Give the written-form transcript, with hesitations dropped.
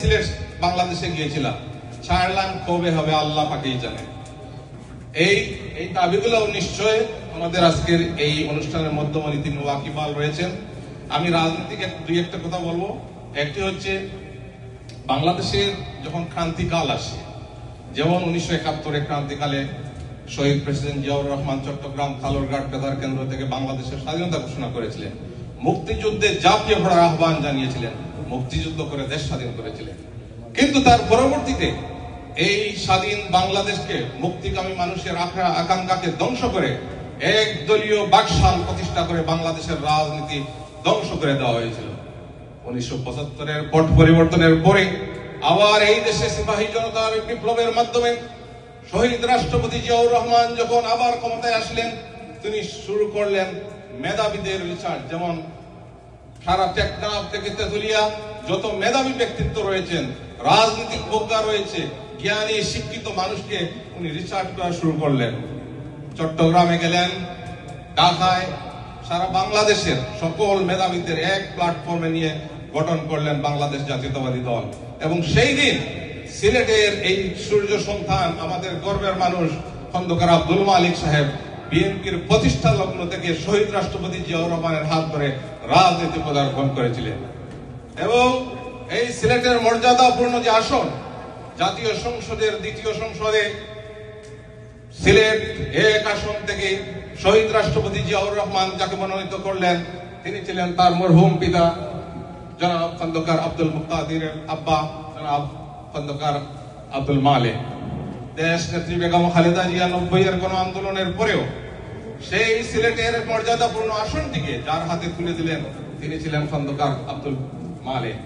সিলেট বাংলাদেশে গিয়েছিলাম, ছাড়লাম কবে হবে আল্লাহ পাকেই জানে। এই দাবিগুলো নিশ্চয় আমাদের আজকের এই অনুষ্ঠানের মধ্যমণি তিনি ওয়াকিবহাল রয়েছেন। আমি রাজনীতিকে দুই একটা কথা বলবো। একটি হচ্ছে, বাংলাদেশের যখন ক্রান্তিকাল আসে, যেমন 1971 ক্রান্তিকালে শহীদ প্রেসিডেন্ট জিয়াউর রহমান চট্টগ্রাম থালরঘাট বেতার কেন্দ্র থেকে বাংলাদেশের স্বাধীনতা ঘোষণা করেছিলেন, মুক্তিযুদ্ধে ঝাঁপিয়ে পড়ার আহ্বান জানিয়েছিলেন, মুক্তিযুদ্ধ করে দেশ স্বাধীন করেছিলেন। কিন্তু তার পরবর্তীতে এই স্বাধীন বাংলাদেশকে, মুক্তিকামী মানুষের আকাঙ্ক্ষাকে ধ্বংস করে একদলীয় বাকশাল প্রতিষ্ঠা করে বাংলাদেশের রাজনীতি ধ্বংস করে দেওয়া হয়েছিল। 1975 পট পরিবর্তনের পরে আবার এই দেশে সিপাহী জনতার বিপ্লবের মাধ্যমে শহীদ রাষ্ট্রপতি জিয়াউর রহমান যখন আবার ক্ষমতায় আসলেন, তিনি শুরু করলেন মেধাবীদের রিসার্চ। যেমন সারা টেকনাফ থেকে তেতুলিয়া যত মেধাবী ব্যক্তিত্ব রয়েছেন, রাজনৈতিক প্রজ্ঞা রয়েছে, জ্ঞানী শিক্ষিত মানুষকে উনি রিসার্চ করা শুরু করলেন। চট্টগ্রামে গেলেন, ঢাকায়, সারা বাংলাদেশের সকল মেধাবীদের এক প্ল্যাটফর্মে নিয়ে গঠন করলেন বাংলাদেশ জাতীয়তাবাদী দল। এবং সেই দিন সিলেটের এই সূর্য সন্তান, আমাদের গর্বের মানুষ খন্দকার আব্দুল মালিক সাহেব বিএনপির প্রতিষ্ঠা লগ্ন থেকে শহীদ রাষ্ট্রপতি জিয়াউর রহমানের হাত ধরে রাজনীতি পদার্পণ করেছিলেন। এবং এই সিলেটের মর্যাদাপূর্ণ যে আসন, জাতীয় সংসদের দ্বিতীয় সংসদে সিলেট এক আসন থেকে শহীদ রাষ্ট্রপতি জিয়াউর রহমান যাকে মনোনীত করলেন, তিনি ছিলেন তার মরহুম পিতা জনাব খন্দকার আব্দুল মুক্তাদিরের আব্বা জনাব খন্দকার আব্দুল মালিক। দেশ নেত্রী বেগম খালেদা জিয়া 90-এর গণ আন্দোলনের পরেও সেই সিলেটের মর্যাদাপূর্ণ আসনটিকে যার হাতে তুলে দিলেন, তিনি ছিলেন খন্দকার আব্দুল মালিক।